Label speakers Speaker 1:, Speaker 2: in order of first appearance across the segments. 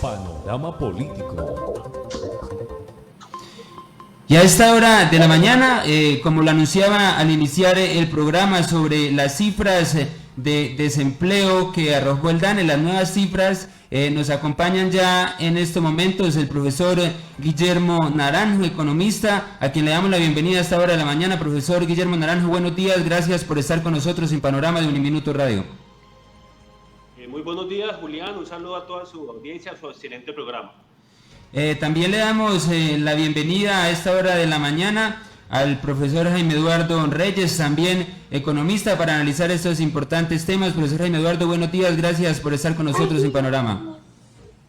Speaker 1: Panorama Político.
Speaker 2: Y a esta hora de la mañana, como lo anunciaba al iniciar el programa sobre las cifras de desempleo que arrojó el DANE, las nuevas cifras, nos acompañan ya en estos momentos el profesor Guillermo Naranjo, economista, a quien le damos la bienvenida a esta hora de la mañana. Profesor Guillermo Naranjo, buenos días, gracias por estar con nosotros en Panorama de Uniminuto Radio.
Speaker 3: Muy buenos días, Julián, un saludo a toda su audiencia, a su excelente programa.
Speaker 2: También le damos la bienvenida a esta hora de la mañana al profesor Jaime Eduardo Reyes, también economista, para analizar estos importantes temas. Profesor Jaime Eduardo, buenos días, gracias por estar con nosotros en Panorama.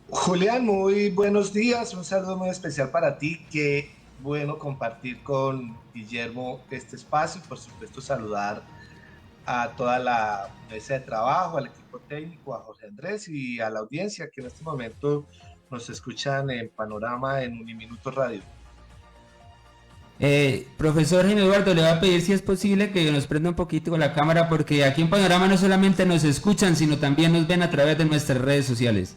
Speaker 4: Julián, muy buenos días, un saludo muy especial para ti, qué bueno compartir con Guillermo este espacio y por supuesto saludar a toda la mesa de trabajo, al equipo técnico, a Jorge Andrés y a la audiencia que en este momento nos escuchan en Panorama en Uniminuto Radio.
Speaker 2: Profesor Jaime Eduardo, le voy a pedir si es posible que nos prenda un poquito con la cámara, porque aquí en Panorama no solamente nos escuchan, sino también nos ven a través de nuestras redes sociales.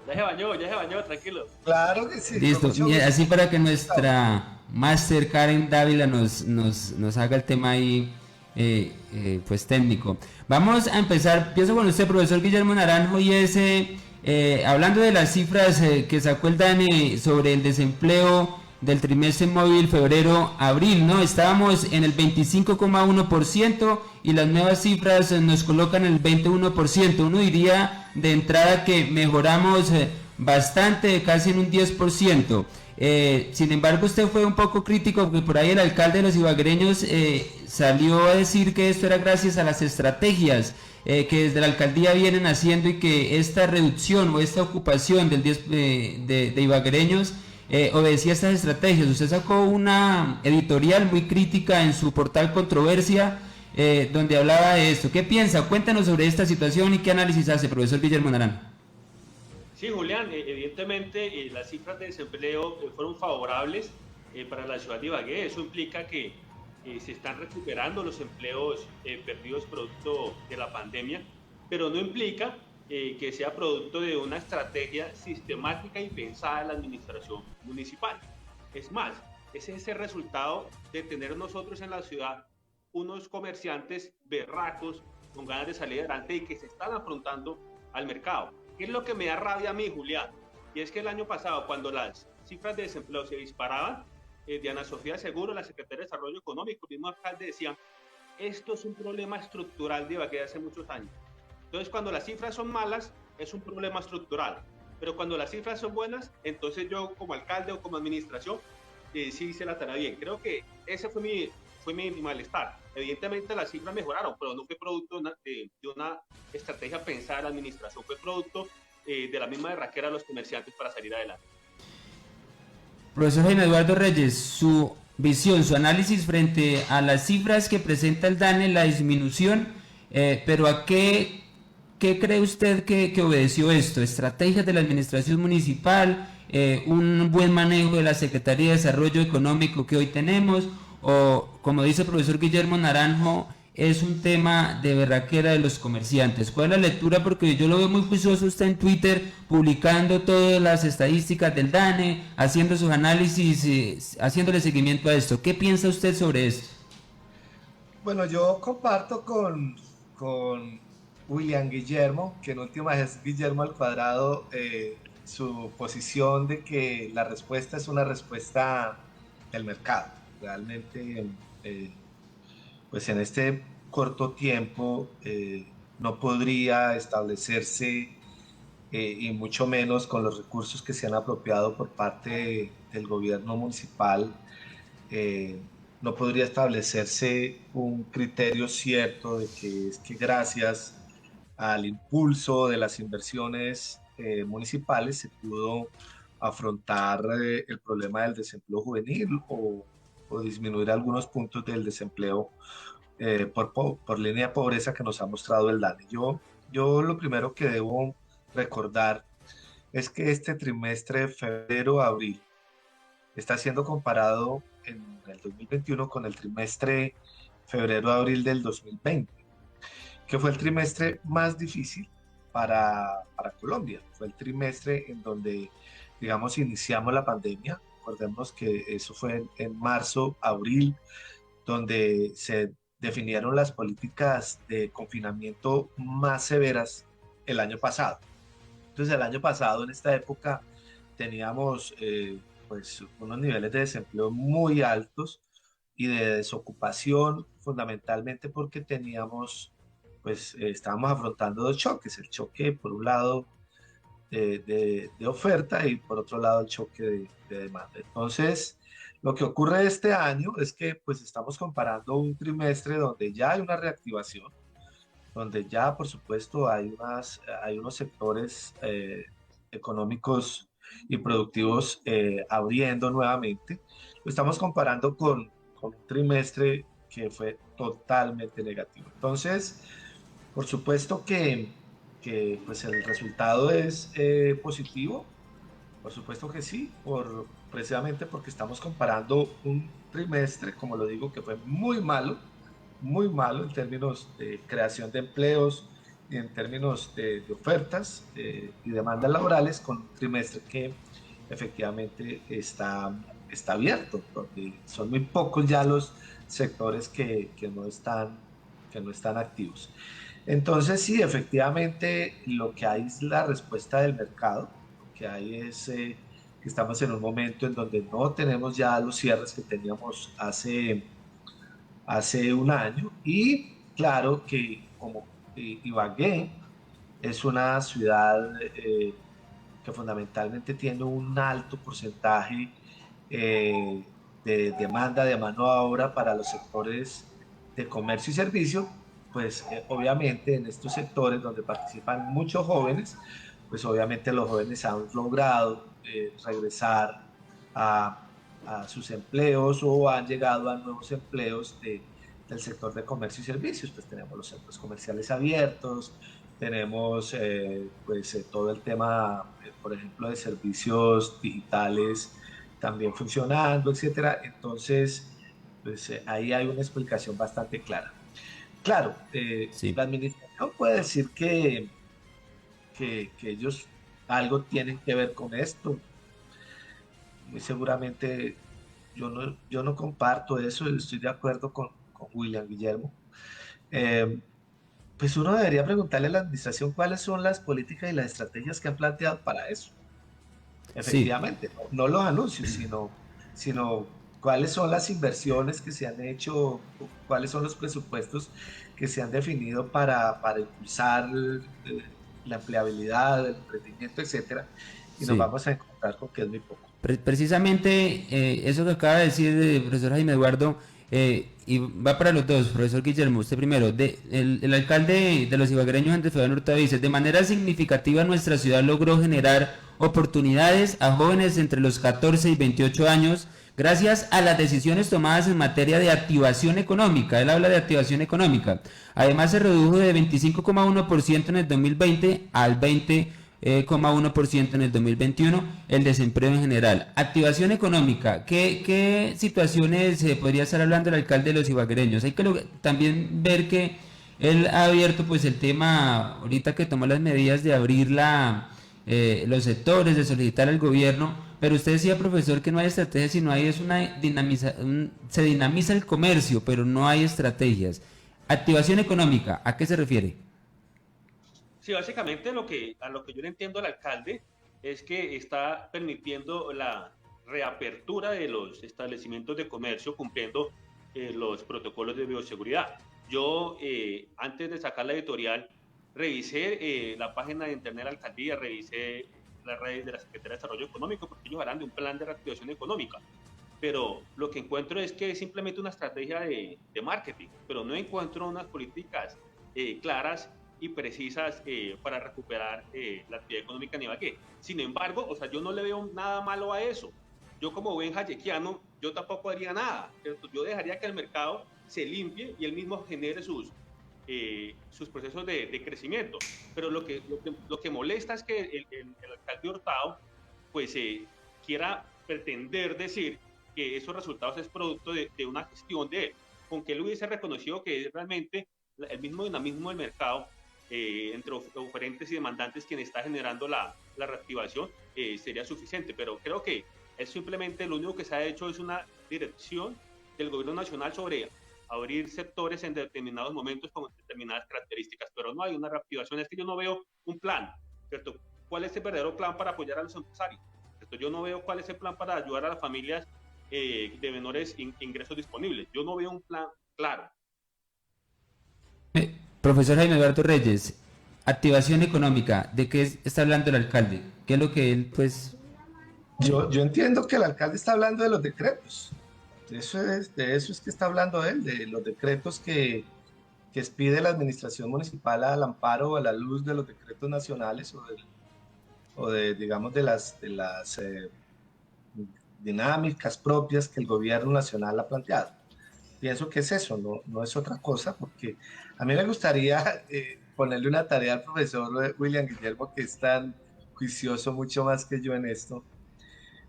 Speaker 3: Ya se bañó, tranquilo.
Speaker 4: Claro que sí.
Speaker 2: Listo, así para que nuestra máster Karen Dávila nos haga el tema ahí, pues técnico. Vamos a empezar, empiezo con usted, profesor Guillermo Naranjo, y es hablando de las cifras que sacó el DANE sobre el desempleo del trimestre móvil febrero-abril, ¿no? Estábamos en el 25,1% y las nuevas cifras nos colocan en el 21%. Uno diría de entrada que mejoramos bastante, casi en un 10%. Sin embargo, usted fue un poco crítico porque por ahí el alcalde de los ibaguereños salió a decir que esto era gracias a las estrategias que desde la alcaldía vienen haciendo y que esta reducción o esta ocupación del 10 de ibaguereños obedecía a estas estrategias. Usted sacó una editorial muy crítica en su portal Controversia donde hablaba de esto. ¿Qué piensa? Cuéntanos sobre esta situación y qué análisis hace, profesor Guillermo Naranjo.
Speaker 3: Sí, Julián, evidentemente las cifras de desempleo fueron favorables para la ciudad de Ibagué. Eso implica que se están recuperando los empleos perdidos producto de la pandemia, pero no implica que sea producto de una estrategia sistemática y pensada de la administración municipal. Es más, ese es el resultado de tener nosotros en la ciudad unos comerciantes berracos con ganas de salir adelante y que se están afrontando al mercado. ¿Qué es lo que me da rabia a mí, Julián? Y es que el año pasado, cuando las cifras de desempleo se disparaban, Diana Sofía Seguro, la secretaria de Desarrollo Económico, el mismo alcalde, decían, esto es un problema estructural de Ibagué hace muchos años. Entonces, cuando las cifras son malas, es un problema estructural. Pero cuando las cifras son buenas, entonces yo como alcalde o como administración, sí hice la tarea bien. Creo que ese fue mi malestar. Evidentemente las cifras mejoraron, pero no fue producto de una estrategia pensada de la administración, fue producto de la misma berraquera de los comerciantes para salir adelante.
Speaker 2: Profesor Jaime Eduardo Reyes, su visión, su análisis frente a las cifras que presenta el DANE, la disminución, pero ¿a qué cree usted que obedeció esto? ¿Estrategias de la administración municipal, un buen manejo de la Secretaría de Desarrollo Económico que hoy tenemos, o, como dice el profesor Guillermo Naranjo, es un tema de berraquera de los comerciantes? ¿Cuál es la lectura? Porque yo lo veo muy juicioso usted en Twitter, publicando todas las estadísticas del DANE, haciendo sus análisis, haciéndole seguimiento a esto. ¿Qué piensa usted sobre esto?
Speaker 4: Bueno, yo comparto con William Guillermo, que en últimas es Guillermo al cuadrado, su posición de que la respuesta es una respuesta del mercado. Realmente, pues en este corto tiempo no podría establecerse, y mucho menos con los recursos que se han apropiado por parte del gobierno municipal, no podría establecerse un criterio cierto de que es que gracias al impulso de las inversiones municipales se pudo afrontar el problema del desempleo juvenil o disminuir algunos puntos del desempleo por línea de pobreza que nos ha mostrado el DANE. Yo lo primero que debo recordar es que este trimestre febrero-abril está siendo comparado en el 2021 con el trimestre febrero-abril del 2020, que fue el trimestre más difícil para Colombia. Fue el trimestre en donde, digamos, iniciamos la pandemia. Recordemos que eso fue en marzo, abril, donde se definieron las políticas de confinamiento más severas el año pasado. Entonces, el año pasado, en esta época, teníamos pues unos niveles de desempleo muy altos y de desocupación, fundamentalmente porque teníamos, pues estábamos afrontando dos choques: el choque por un lado de oferta y por otro lado el choque de demanda. Entonces, lo que ocurre este año es que pues estamos comparando un trimestre donde ya hay una reactivación, donde ya por supuesto hay unos sectores económicos y productivos abriendo nuevamente. Lo estamos comparando con un trimestre que fue totalmente negativo. Entonces, por supuesto que pues el resultado es positivo, por supuesto que sí, precisamente porque estamos comparando un trimestre, como lo digo, que fue muy malo en términos de creación de empleos y en términos de ofertas y demandas laborales, con un trimestre que efectivamente está abierto, donde son muy pocos ya los sectores que no están activos. Entonces, sí, efectivamente, lo que hay es la respuesta del mercado. Lo que hay es que estamos en un momento en donde no tenemos ya los cierres que teníamos hace un año. Y claro que como Ibagué es una ciudad que fundamentalmente tiene un alto porcentaje de demanda de mano de obra para los sectores de comercio y servicio, pues obviamente en estos sectores donde participan muchos jóvenes, pues obviamente los jóvenes han logrado regresar a, a sus empleos o han llegado a nuevos empleos del sector de comercio y servicios. Pues tenemos los centros comerciales abiertos, tenemos todo el tema, por ejemplo, de servicios digitales también funcionando, etcétera. Entonces, pues ahí hay una explicación bastante clara. Claro,
Speaker 2: Sí.
Speaker 4: la administración puede decir que ellos algo tienen que ver con esto. Muy seguramente yo no comparto eso, estoy de acuerdo con William Guillermo. Eh, pues uno debería preguntarle a la administración cuáles son las políticas y las estrategias que han planteado para eso.
Speaker 2: Sí.
Speaker 4: Efectivamente, no los anuncios, sino cuáles son las inversiones que se han hecho, cuáles son los presupuestos que se han definido para impulsar la empleabilidad, el emprendimiento, etcétera, y nos
Speaker 2: Sí.
Speaker 4: vamos a encontrar con que es muy poco.
Speaker 2: Precisamente eso que acaba de decir el profesor Jaime Eduardo, y va para los dos, profesor Guillermo, usted primero, el alcalde de los ibaguereños, Andrés Fabián Hurtado, dice: de manera significativa nuestra ciudad logró generar oportunidades a jóvenes entre los 14 y 28 años gracias a las decisiones tomadas en materia de activación económica. Él habla de activación económica. Además, se redujo de 25,1% en el 2020 al 20,1% en el 2021 el desempleo en general. Activación económica, ¿qué situaciones podría estar hablando el alcalde de los ibaguereños? Hay que también ver que él ha abierto pues el tema, ahorita que tomó las medidas de abrir los sectores, de solicitar al gobierno, pero usted decía, profesor, que no hay estrategia, sino hay es se dinamiza el comercio, pero no hay estrategias. Activación económica, ¿a qué se refiere?
Speaker 3: Sí, básicamente a lo que yo le entiendo al alcalde es que está permitiendo la reapertura de los establecimientos de comercio cumpliendo los protocolos de bioseguridad. Yo, antes de sacar la editorial, revisé la página de internet de la alcaldía, revisé las redes de la Secretaría de Desarrollo Económico, porque ellos hablan de un plan de reactivación económica. Pero lo que encuentro es que es simplemente una estrategia de marketing, pero no encuentro unas políticas claras y precisas para recuperar la actividad económica en Ibagué. Sin embargo, o sea, yo no le veo nada malo a eso. Yo como buen hayekiano, yo tampoco haría nada. ¿Cierto? Yo dejaría que el mercado se limpie y él mismo genere sus procesos de crecimiento. Pero lo que molesta es que el alcalde Hurtado pues quiera pretender decir que esos resultados es producto de una gestión de él, con que él hubiese reconocido que es realmente el mismo dinamismo del mercado entre oferentes y demandantes quien está generando la reactivación, sería suficiente. Pero creo que es simplemente lo único que se ha hecho es una dirección del gobierno nacional sobre abrir sectores en determinados momentos con determinadas características, pero no hay una reactivación. Es que yo no veo un plan, ¿cierto? ¿Cuál es el verdadero plan para apoyar a los empresarios? ¿Cierto? Yo no veo cuál es el plan para ayudar a las familias de menores ingresos disponibles. Yo no veo un plan claro.
Speaker 2: Profesor Jaime Eduardo Reyes, activación económica, ¿de qué está hablando el alcalde? ¿Qué es lo que él, pues...
Speaker 4: Yo entiendo que el alcalde está hablando de los decretos. De eso es que está hablando él, de los decretos que expide la administración municipal al amparo o a la luz de los decretos nacionales digamos, de las dinámicas propias que el gobierno nacional ha planteado. Pienso que es eso, no es otra cosa, porque a mí me gustaría ponerle una tarea al profesor William Guillermo, que es tan juicioso, mucho más que yo en esto.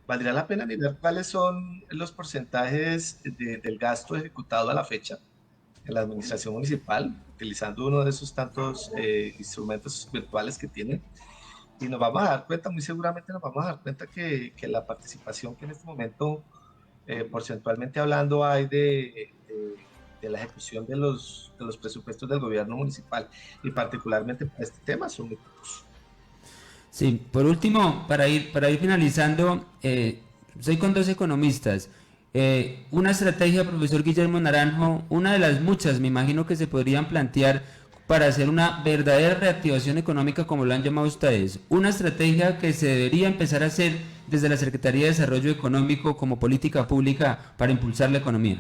Speaker 4: Valdría la pena mirar cuáles son los porcentajes del gasto ejecutado a la fecha en la administración municipal, utilizando uno de esos tantos instrumentos virtuales que tienen. Y nos vamos a dar cuenta, muy seguramente nos vamos a dar cuenta que la participación que en este momento, porcentualmente hablando, hay de la ejecución de los presupuestos del gobierno municipal, y particularmente para este tema, son muy pocos.
Speaker 2: Sí, por último, para ir finalizando, soy con dos economistas. Una estrategia, profesor Guillermo Naranjo, una de las muchas, me imagino que se podrían plantear para hacer una verdadera reactivación económica, como lo han llamado ustedes. Una estrategia que se debería empezar a hacer desde la Secretaría de Desarrollo Económico como política pública para impulsar la economía.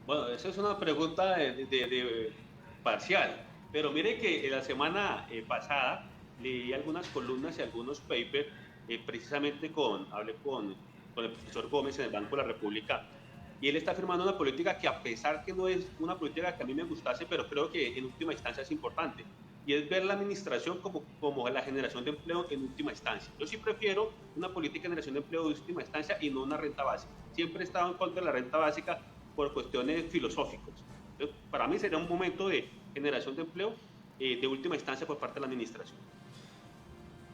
Speaker 3: Bueno, esa es una pregunta de parcial, pero mire que la semana pasada leí algunas columnas y algunos papers, precisamente hablé con el profesor Gómez en el Banco de la República, y él está afirmando una política que, a pesar que no es una política que a mí me gustase, pero creo que en última instancia es importante, y es ver la administración como la generación de empleo en última instancia. Yo sí prefiero una política de generación de empleo de última instancia y no una renta básica. Siempre he estado en contra de la renta básica por cuestiones filosóficas. Entonces, para mí sería un momento de generación de empleo de última instancia por parte de la administración.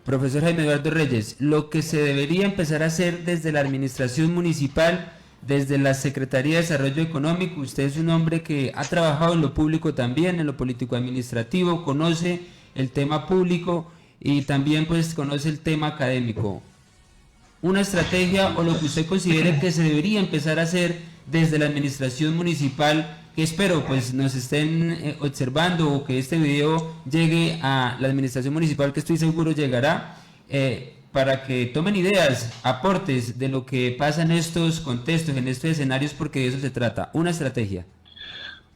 Speaker 2: Profesor Jaime Eduardo Reyes, lo que se debería empezar a hacer desde la administración municipal, desde la Secretaría de Desarrollo Económico, usted es un hombre que ha trabajado en lo público también, en lo político administrativo, conoce el tema público y también pues conoce el tema académico. Una estrategia o lo que usted considere que se debería empezar a hacer desde la administración municipal, que espero pues nos estén observando, o que este video llegue a la administración municipal, que estoy seguro llegará, para que tomen ideas, aportes de lo que pasa en estos contextos, en estos escenarios, porque de eso se trata, una estrategia.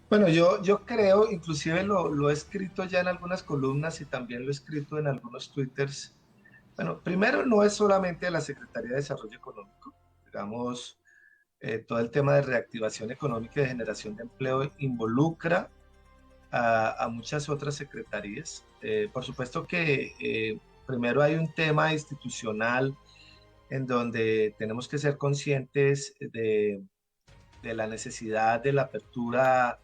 Speaker 4: Bueno, yo creo, inclusive lo he escrito ya en algunas columnas y también lo he escrito en algunos twitters. Bueno, primero, no es solamente la Secretaría de Desarrollo Económico, digamos, todo el tema de reactivación económica y de generación de empleo involucra a muchas otras secretarías. Por supuesto que primero hay un tema institucional en donde tenemos que ser conscientes de la necesidad de la apertura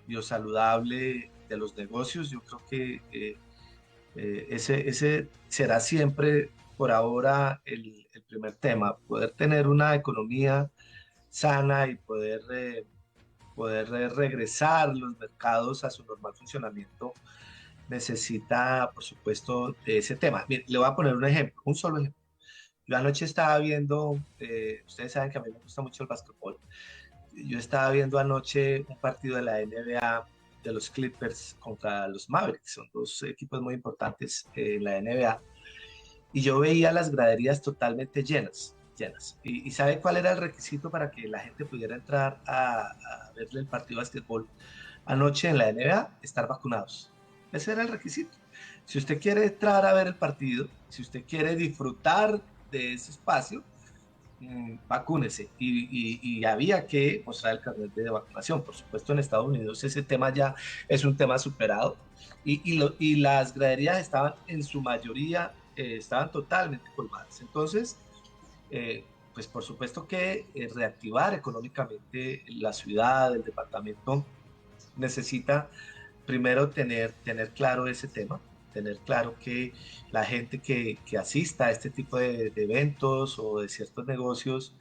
Speaker 4: biosaludable de los negocios. Yo creo que ese será siempre por ahora el primer tema, poder tener una economía sana y poder regresar los mercados a su normal funcionamiento. Necesita, por supuesto, ese tema. Bien, le voy a poner un ejemplo, un solo ejemplo. Yo anoche estaba viendo, ustedes saben que a mí me gusta mucho el básquetbol. Yo estaba viendo anoche un partido de la NBA de los Clippers contra los Mavericks. Son dos equipos muy importantes en la NBA. Y yo veía las graderías totalmente llenas. ¿Y sabe cuál era el requisito para que la gente pudiera entrar a verle el partido de básquetbol anoche en la NBA? Estar vacunados. Ese era el requisito. Si usted quiere entrar a ver el partido, si usted quiere disfrutar de ese espacio, vacúnese. Y había que mostrar el carnet de vacunación. Por supuesto, en Estados Unidos ese tema ya es un tema superado. Y las graderías estaban en su mayoría, estaban totalmente colmadas. Entonces, pues por supuesto que reactivar económicamente la ciudad, el departamento, necesita primero tener claro ese tema, tener claro que la gente que asista a este tipo de eventos o de ciertos negocios,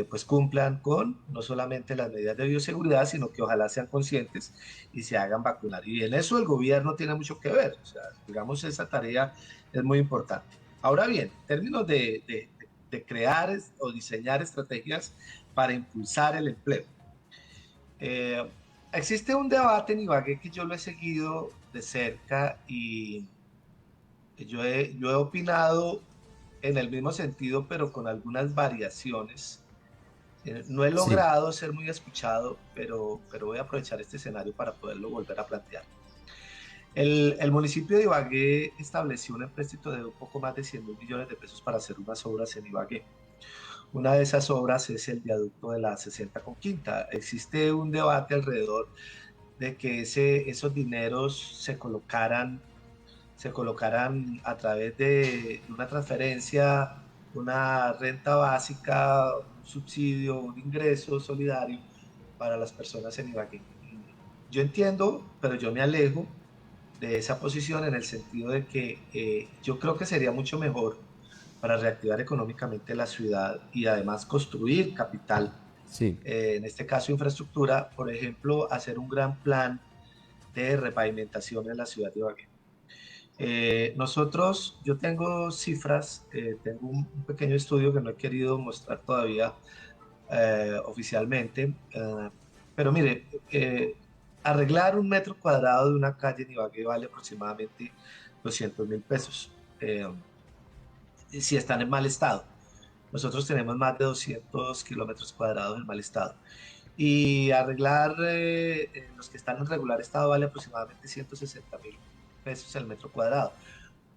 Speaker 4: pues cumplan con no solamente las medidas de bioseguridad, sino que ojalá sean conscientes y se hagan vacunar. Y en eso el gobierno tiene mucho que ver, o sea, digamos, esa tarea es muy importante. Ahora bien, en términos de crear o diseñar estrategias para impulsar el empleo. Eh, Existe un debate en Ibagué que yo lo he seguido de cerca y yo he opinado en el mismo sentido, pero con algunas variaciones. No he
Speaker 2: Sí,
Speaker 4: logrado ser muy escuchado, pero voy a aprovechar este escenario para poderlo volver a plantear. El municipio de Ibagué estableció un empréstito de un poco más de 100.000 millones de pesos para hacer unas obras en Ibagué. Una de esas obras es el viaducto de la 60 con Quinta. Existe un debate alrededor de que esos dineros se colocaran a través de una transferencia, una renta básica, un subsidio, un ingreso solidario para las personas en Ibagué. Yo entiendo, pero yo me alejo de esa posición en el sentido de que yo creo que sería mucho mejor para reactivar económicamente la ciudad y además construir capital,
Speaker 2: sí,
Speaker 4: en este caso infraestructura, por ejemplo, hacer un gran plan de repavimentación en la ciudad de Ibagué. Yo tengo cifras, tengo un pequeño estudio que no he querido mostrar todavía oficialmente, pero mire, arreglar un metro cuadrado de una calle en Ibagué vale aproximadamente 200.000 pesos, si están en mal estado. Nosotros tenemos más de 200 kilómetros cuadrados en mal estado. Y arreglar los que están en regular estado vale aproximadamente 160.000 pesos el metro cuadrado.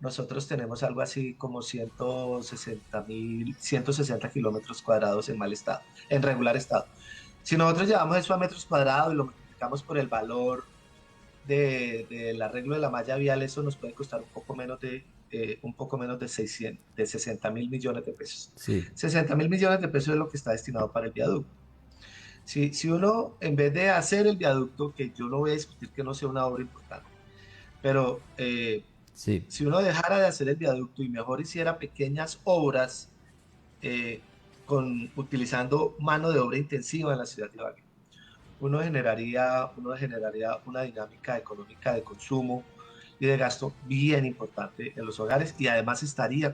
Speaker 4: Nosotros tenemos algo así como 160 kilómetros cuadrados en mal estado, en regular estado. Si nosotros llevamos eso a metros cuadrados y lo multiplicamos por el valor del arreglo de la malla vial, eso nos puede costar un poco menos de 60.000 millones de pesos.
Speaker 2: sí,
Speaker 4: 60.000 millones de pesos es lo que está destinado para el viaducto. Si uno, en vez de hacer el viaducto, que yo no voy a discutir que no sea una obra importante, pero
Speaker 2: sí,
Speaker 4: si uno dejara de hacer el viaducto y mejor hiciera pequeñas obras eh, utilizando mano de obra intensiva en la ciudad de Ibagué, uno generaría una dinámica económica de consumo y de gasto bien importante en los hogares y además estaría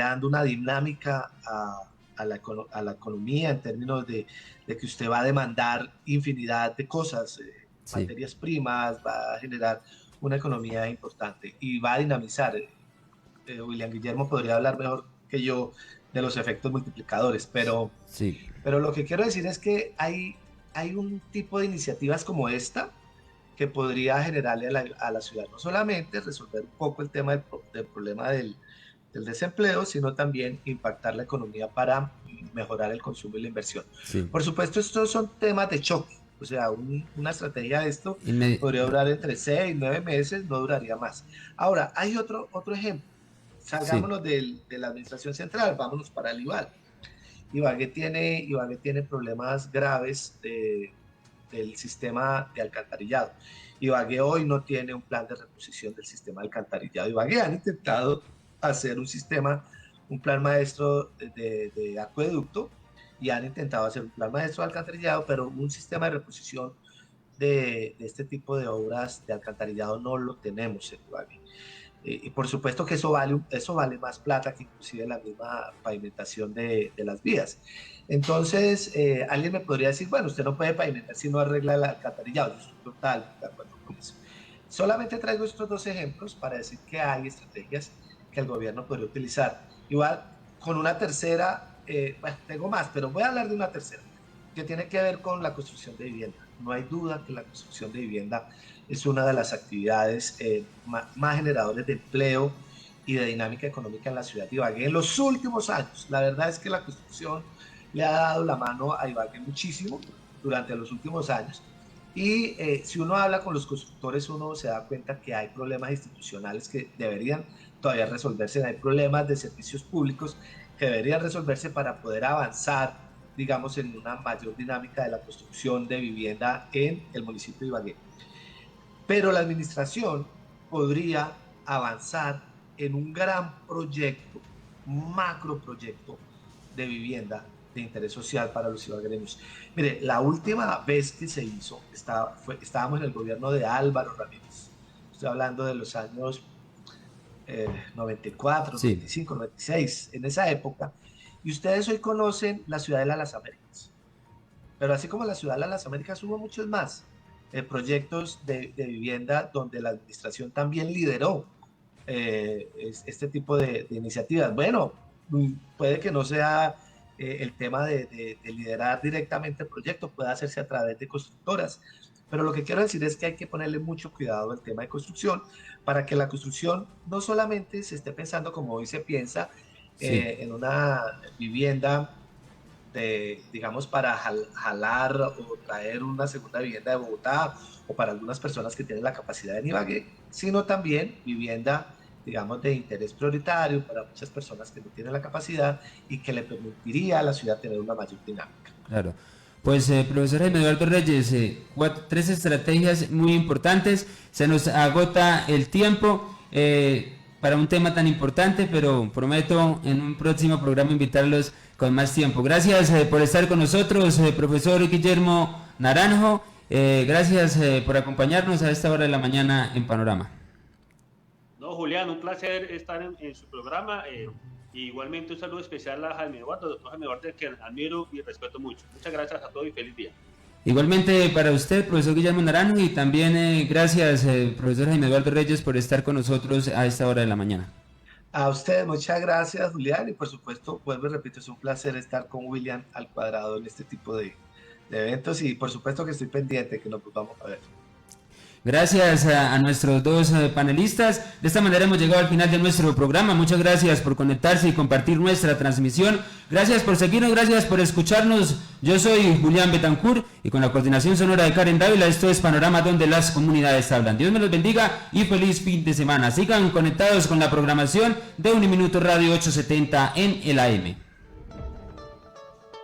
Speaker 4: dando una dinámica a la economía en términos de que usted va a demandar infinidad de cosas,
Speaker 2: sí.
Speaker 4: materias primas, va a generar una economía importante y va a dinamizar. William Guillermo podría hablar mejor que yo de los efectos multiplicadores,
Speaker 2: Sí,
Speaker 4: pero lo que quiero decir es que hay un tipo de iniciativas como esta que podría generarle a la ciudad no solamente resolver un poco el tema del problema del desempleo, sino también impactar la economía para mejorar el consumo y la inversión.
Speaker 2: sí.
Speaker 4: Por supuesto, estos son temas de choque, o sea, una estrategia de esto
Speaker 2: Inmedi-
Speaker 4: podría durar entre 6 y 9 meses, no duraría más. Ahora, hay otro ejemplo.
Speaker 2: sí,
Speaker 4: Salgámonos de la administración central, vámonos para el IVAL. Ibagué tiene problemas graves del sistema de alcantarillado. Ibagué hoy no tiene un plan de reposición del sistema de alcantarillado. Ibagué han intentado hacer un plan maestro de acueducto y han intentado hacer un plan maestro de alcantarillado, pero un sistema de reposición de este tipo de obras de alcantarillado no lo tenemos en Ibagué. Y por supuesto que eso vale más plata que inclusive la misma pavimentación de las vías. Entonces, alguien me podría decir, bueno, usted no puede pavimentar si no arregla el alcantarillado. Yo estoy total de acuerdo con eso. Solamente traigo estos dos ejemplos para decir que hay estrategias que el gobierno podría utilizar. Igual, con una tercera, bueno, tengo más, pero voy a hablar de una tercera, que tiene que ver con la construcción de vivienda. No hay duda que la construcción de vivienda es una de las actividades más generadores de empleo y de dinámica económica en la ciudad de Ibagué en los últimos años. La verdad es que la construcción le ha dado la mano a Ibagué muchísimo durante los últimos años. Y si uno habla con los constructores, uno se da cuenta que hay problemas institucionales que deberían todavía resolverse, hay problemas de servicios públicos que deberían resolverse para poder avanzar, digamos, en una mayor dinámica de la construcción de vivienda en el municipio de Ibagué. pero la administración podría avanzar en un gran proyecto, macroproyecto de vivienda de interés social para los ibaguereños. Mire, la última vez que se hizo, estábamos en el gobierno de Álvaro Ramírez. Estoy hablando de los años 94, sí. 95, 96, en esa época. Y ustedes hoy conocen la Ciudadela de las Américas. Pero así como la Ciudadela de las Américas hubo muchos más proyectos de vivienda donde la administración también lideró este tipo de iniciativas. Bueno, puede que no sea el tema de liderar directamente el proyecto, puede hacerse a través de constructoras, pero lo que quiero decir es que hay que ponerle mucho cuidado al tema de construcción para que la construcción no solamente se esté pensando como hoy se piensa en una vivienda digamos, para jalar o traer una segunda vivienda de Bogotá o para algunas personas que tienen la capacidad de Ibagué, sino también vivienda, digamos, de interés prioritario para muchas personas que no tienen la capacidad y que le permitiría a la ciudad tener una mayor dinámica.
Speaker 2: Claro. Pues, profesor Jaime Eduardo Reyes, 3 estrategias muy importantes. Se nos agota el tiempo para un tema tan importante, pero prometo en un próximo programa invitarlos con más tiempo. Gracias por estar con nosotros, profesor Guillermo Naranjo. Gracias por acompañarnos a esta hora de la mañana en Panorama.
Speaker 3: No, Julián, un placer estar en su programa. Igualmente un saludo especial a Jaime Eduardo, doctor Jaime Eduardo, que admiro y respeto mucho. Muchas gracias a todos y feliz día.
Speaker 2: Igualmente para usted, profesor Guillermo Naranjo, y también gracias, profesor Jaime Eduardo Reyes, por estar con nosotros a esta hora de la mañana.
Speaker 4: A usted, muchas gracias, Julián, y por supuesto, vuelvo y repito, es un placer estar con William al cuadrado en este tipo de eventos, y por supuesto que estoy pendiente que nos vamos a ver.
Speaker 2: Gracias a nuestros dos panelistas. De esta manera hemos llegado al final de nuestro programa. Muchas gracias por conectarse y compartir nuestra transmisión. Gracias por seguirnos, gracias por escucharnos. Yo soy Julián Betancourt y con la coordinación sonora de Karen Dávila, esto es Panorama donde las comunidades hablan. Dios me los bendiga y feliz fin de semana. Sigan conectados con la programación de Uniminuto Radio 870 en el AM.